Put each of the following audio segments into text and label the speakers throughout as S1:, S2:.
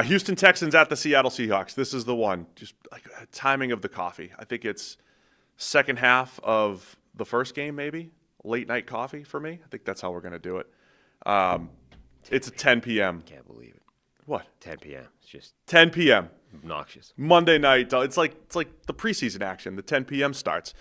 S1: Houston Texans at the Seattle Seahawks. This is the one. Just like timing of the coffee. I think it's second half of the first game, maybe. Late night coffee for me. I think that's how we're going to do it. It's a 10 p.m.
S2: Can't believe it.
S1: What?
S2: 10 p.m. It's just
S1: 10 p.m.
S2: obnoxious.
S1: Monday night. It's like the preseason action. The 10 p.m. starts.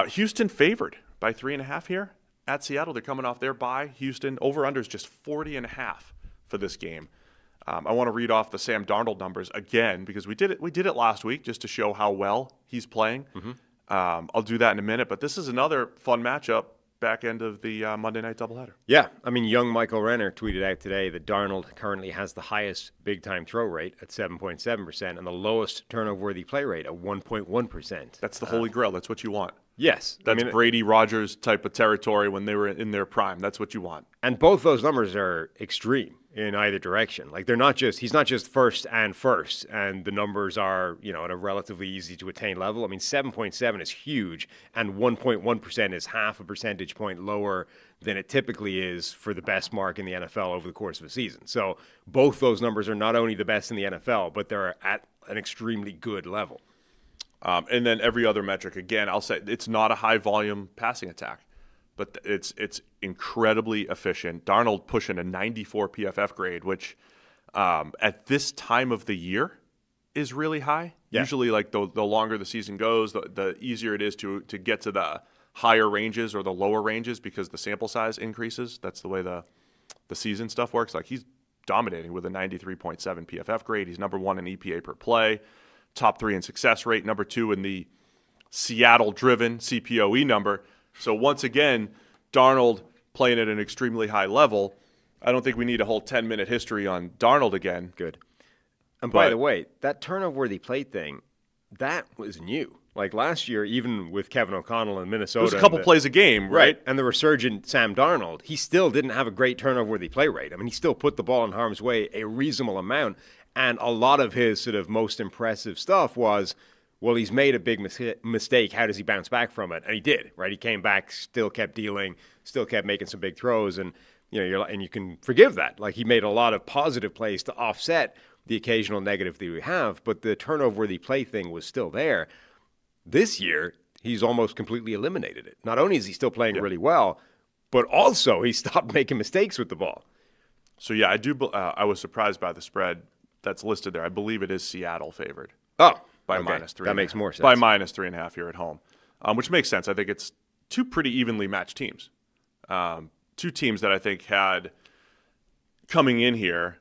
S1: Houston favored by 3.5 here at Seattle. They're coming off their bye. Houston over/under is just 40.5 for this game. I want to read off the Sam Darnold numbers again because we did it last week just to show how well he's playing.
S2: Mm-hmm.
S1: I'll do that in a minute, but this is another fun matchup back end of the Monday night doubleheader.
S2: Yeah, I mean, young Michael Renner tweeted out today that Darnold currently has the highest big-time throw rate at 7.7% and the lowest turnover-worthy play rate at 1.1%.
S1: That's the holy grail. That's what you want.
S2: Yes.
S1: That's Brady Rodgers type of territory when they were in their prime. That's what you want.
S2: And both those numbers are extreme in either direction. Like he's not just first, and the numbers are, at a relatively easy to attain level. I mean, 7.7 is huge, and 1.1% is half a percentage point lower than it typically is for the best mark in the NFL over the course of a season. So both those numbers are not only the best in the NFL, but they're at an extremely good level.
S1: And then every other metric, again, I'll say it's not a high-volume passing attack, but it's incredibly efficient. Darnold pushing a 94 PFF grade, which at this time of the year is really high. Yeah. Usually, like the longer the season goes, the easier it is to get to the higher ranges or the lower ranges because the sample size increases. That's the way the season stuff works. Like he's dominating with a 93.7 PFF grade. He's number 1 in EPA per play. Top 3 in success rate, number 2 in the Seattle-driven CPOE number. So once again, Darnold playing at an extremely high level. I don't think we need a whole 10-minute history on Darnold again.
S2: Good. And by the way, that turnover-worthy play thing, that was new. Like last year, even with Kevin O'Connell in Minnesota.
S1: It was a couple plays a game, right?
S2: And the resurgent Sam Darnold, he still didn't have a great turnover-worthy play rate. I mean, he still put the ball in harm's way a reasonable amount. And a lot of his sort of most impressive stuff was, well, he's made a big mistake. How does he bounce back from it? And he did, right? He came back, still kept dealing, still kept making some big throws. And, and you can forgive that. Like he made a lot of positive plays to offset the occasional negative that we have. But the turnover-worthy play thing was still there. This year, he's almost completely eliminated it. Not only is he still playing really well, but also he stopped making mistakes with the ball.
S1: So, yeah, I was surprised by the spread that's listed there. I believe it is Seattle favored.
S2: Oh,
S1: by
S2: okay.
S1: -3.
S2: That makes more sense.
S1: By -3.5 here at home, which makes sense. I think it's two pretty evenly matched teams. Two teams that I think had coming into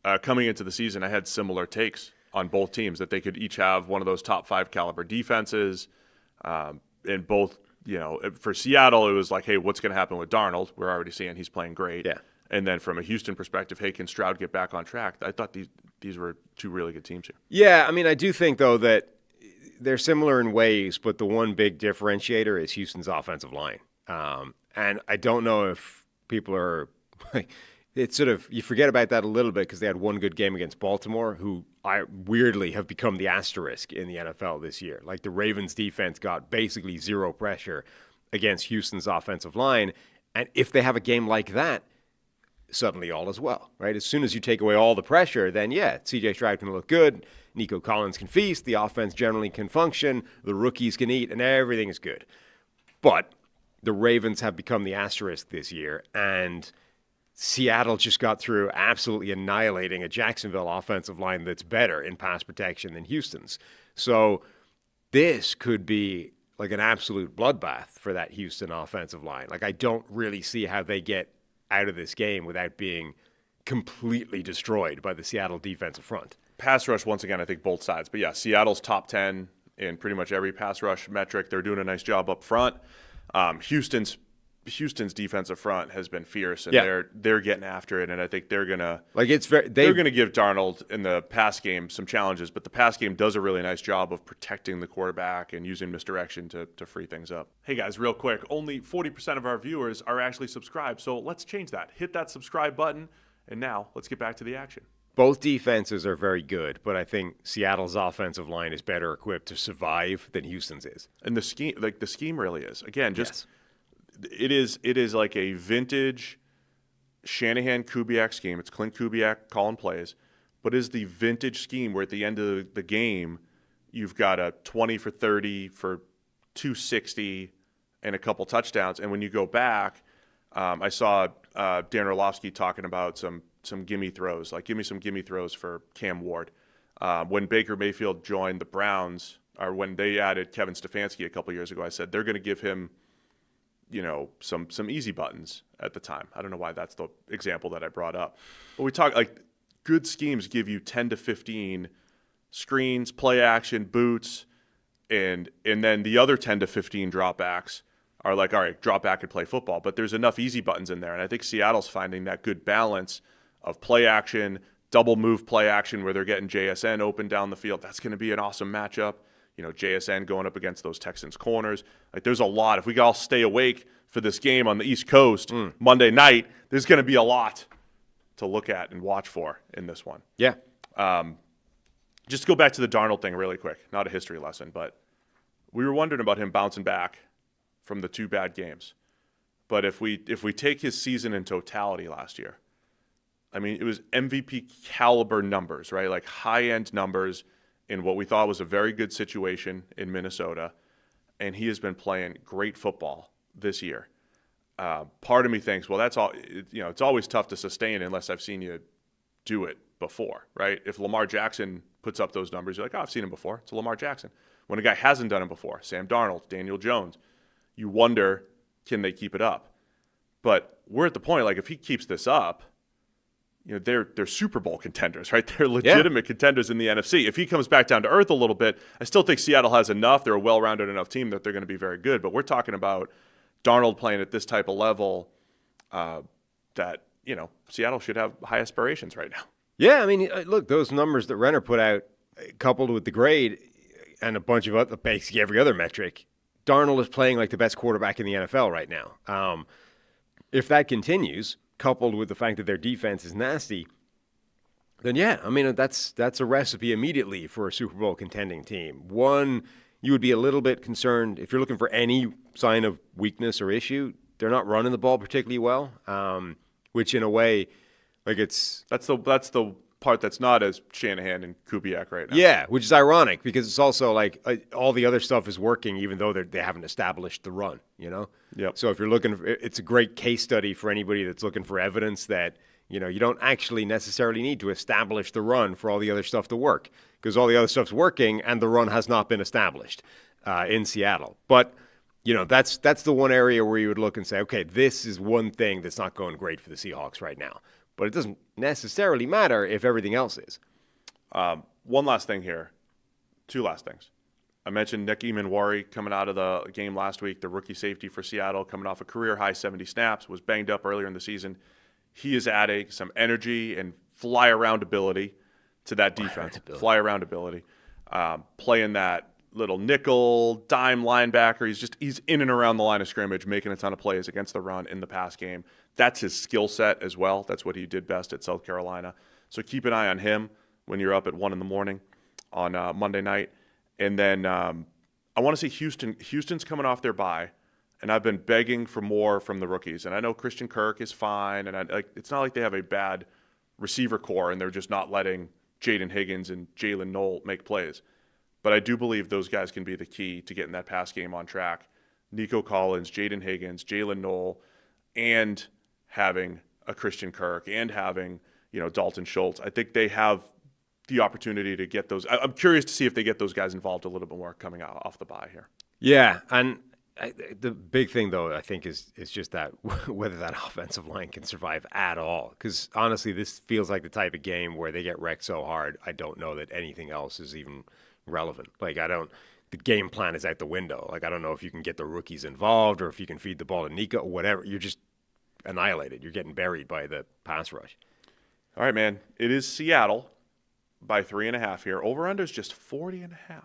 S1: the season, I had similar takes on both teams that they could each have one of those top 5 caliber defenses. And both, for Seattle, it was like, hey, what's going to happen with Darnold? We're already seeing he's playing great.
S2: Yeah.
S1: And then from a Houston perspective, hey, can Stroud get back on track? I thought these were two really good teams here.
S2: Yeah, I mean, I do think, though, that they're similar in ways, but the one big differentiator is Houston's offensive line. And I don't know if people are – it's sort of – you forget about that a little bit because they had one good game against Baltimore, who weirdly have become the asterisk in the NFL this year. Like the Ravens' defense got basically zero pressure against Houston's offensive line. And if they have a game like that, suddenly all is well, right? As soon as you take away all the pressure, then C.J. Stroud can look good, Nico Collins can feast, the offense generally can function, the rookies can eat, and everything is good. But the Ravens have become the asterisk this year, and Seattle just got through absolutely annihilating a Jacksonville offensive line that's better in pass protection than Houston's. So this could be like an absolute bloodbath for that Houston offensive line. Like I don't really see how they get out of this game without being completely destroyed by the Seattle defensive front.
S1: Pass rush, once again, I think both sides. But, yeah, Seattle's top 10 in pretty much every pass rush metric. They're doing a nice job up front. Houston's defensive front has been fierce, and they're getting after it. And I think they're gonna they're gonna give Darnold in the pass game some challenges. But the pass game does a really nice job of protecting the quarterback and using misdirection to free things up. Hey guys, real quick, only 40% of our viewers are actually subscribed, so let's change that. Hit that subscribe button, and now let's get back to the action.
S2: Both defenses are very good, but I think Seattle's offensive line is better equipped to survive than Houston's is.
S1: And the scheme really is. Again, just. Yes. It is like a vintage Shanahan-Kubiak scheme. It's Clint Kubiak calling plays, but is the vintage scheme where at the end of the game, you've got a 20 for 30 for 260 and a couple touchdowns. And when you go back, I saw Dan Orlovsky talking about some gimme throws, like give me some gimme throws for Cam Ward. When Baker Mayfield joined the Browns, or when they added Kevin Stefanski a couple years ago, I said they're going to give him, some easy buttons at the time. I don't know why that's the example that I brought up. But we talk like good schemes give you 10 to 15 screens, play action, boots, and then the other 10 to 15 dropbacks are like, all right, drop back and play football. But there's enough easy buttons in there. And I think Seattle's finding that good balance of play action, double move play action where they're getting JSN open down the field. That's going to be an awesome matchup. JSN going up against those Texans corners. Like there's a lot. If we all stay awake for this game on the East Coast Monday night, there's going to be a lot to look at and watch for in this one.
S2: Yeah.
S1: Just to go back to the Darnold thing really quick, not a history lesson, but we were wondering about him bouncing back from the 2 bad games. But if we take his season in totality last year, I mean, it was MVP caliber numbers, right? Like high-end numbers in what we thought was a very good situation in Minnesota, and he has been playing great football this year. Part of me thinks, well, that's all. It's always tough to sustain unless I've seen you do it before, right? If Lamar Jackson puts up those numbers, you're like, oh, I've seen him before. It's Lamar Jackson. When a guy hasn't done it before, Sam Darnold, Daniel Jones, you wonder, can they keep it up? But we're at the point, like, if he keeps this up, they're Super Bowl contenders, right? They're legitimate contenders in the NFC. If he comes back down to earth a little bit, I still think Seattle has enough. They're a well-rounded enough team that they're going to be very good. But we're talking about Darnold playing at this type of level that, Seattle should have high aspirations right now.
S2: Yeah, I mean, look, those numbers that Renner put out, coupled with the grade and a bunch of other, basically every other metric, Darnold is playing like the best quarterback in the NFL right now. If that continues, coupled with the fact that their defense is nasty, then yeah, I mean, that's a recipe immediately for a Super Bowl contending team. One, you would be a little bit concerned if you're looking for any sign of weakness or issue. They're not running the ball particularly well, which in a way, like that's
S1: the part that's not as Shanahan and Kubiak right now.
S2: Yeah, which is ironic because it's also like all the other stuff is working even though they haven't established the run,
S1: Yep.
S2: So if you're looking for, it's a great case study for anybody that's looking for evidence that, you don't actually necessarily need to establish the run for all the other stuff to work because all the other stuff's working and the run has not been established in Seattle. But, that's the one area where you would look and say, okay, this is one thing that's not going great for the Seahawks right now. But it doesn't necessarily matter if everything else is.
S1: One last thing here. 2 last things. I mentioned Nick Emanwari coming out of the game last week, the rookie safety for Seattle, coming off a career-high 70 snaps, was banged up earlier in the season. He is adding some energy and fly-around ability to that defense. Fly-around ability. Playing that little nickel, dime linebacker. He's in and around the line of scrimmage, making a ton of plays against the run in the pass game. That's his skill set as well. That's what he did best at South Carolina. So keep an eye on him when you're up at 1 a.m. on Monday night. And then I want to see Houston. Houston's coming off their bye, and I've been begging for more from the rookies. And I know Christian Kirk is fine, and it's not like they have a bad receiver core, and they're just not letting Jaden Higgins and Jalen Knoll make plays. But I do believe those guys can be the key to getting that pass game on track. Nico Collins, Jaden Higgins, Jalen Knoll, and having a Christian Kirk and having, Dalton Schultz. I think they have the opportunity to get those. I'm curious to see if they get those guys involved a little bit more coming out off the bye here.
S2: Yeah, and the big thing, though, I think is just that whether that offensive line can survive at all. Because, honestly, this feels like the type of game where they get wrecked so hard, I don't know that anything else is even relevant. Like, the game plan is out the window. Like, I don't know if you can get the rookies involved or if you can feed the ball to Nico or whatever. You're just annihilated. You're getting buried by the pass rush.
S1: All right, man. It is Seattle by 3.5 here. Over-under is just 40.5.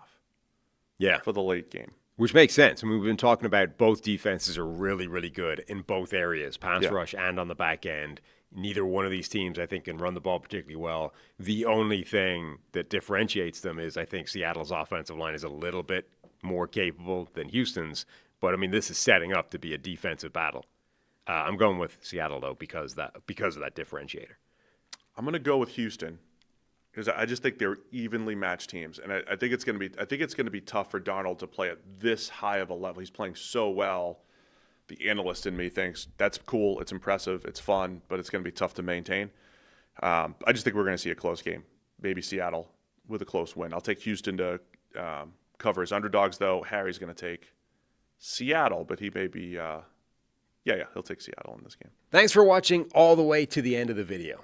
S2: Yeah.
S1: For the late game.
S2: Which makes sense. I mean, we've been talking about both defenses are really, really good in both areas, pass rush and on the back end. Neither one of these teams, I think, can run the ball particularly well. The only thing that differentiates them is I think Seattle's offensive line is a little bit more capable than Houston's. But, I mean, this is setting up to be a defensive battle. I'm going with Seattle, though, because of that differentiator.
S1: I'm going to go with Houston. because I just think they're evenly matched teams, and I think it's going to be tough for Darnold to play at this high of a level. He's playing so well. The analyst in me thinks that's cool, it's impressive, it's fun, but it's going to be tough to maintain. I just think we're going to see a close game. Maybe Seattle with a close win. I'll take Houston to cover as underdogs, though. Harry's going to take Seattle, but he may be, he'll take Seattle in this game.
S2: Thanks for watching all the way to the end of the video.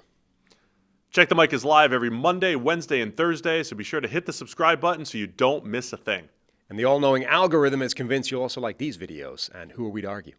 S1: Check the Mic is live every Monday, Wednesday, and Thursday, so be sure to hit the subscribe button so you don't miss a thing.
S2: And the all-knowing algorithm is convinced you'll also like these videos, and who are we to argue?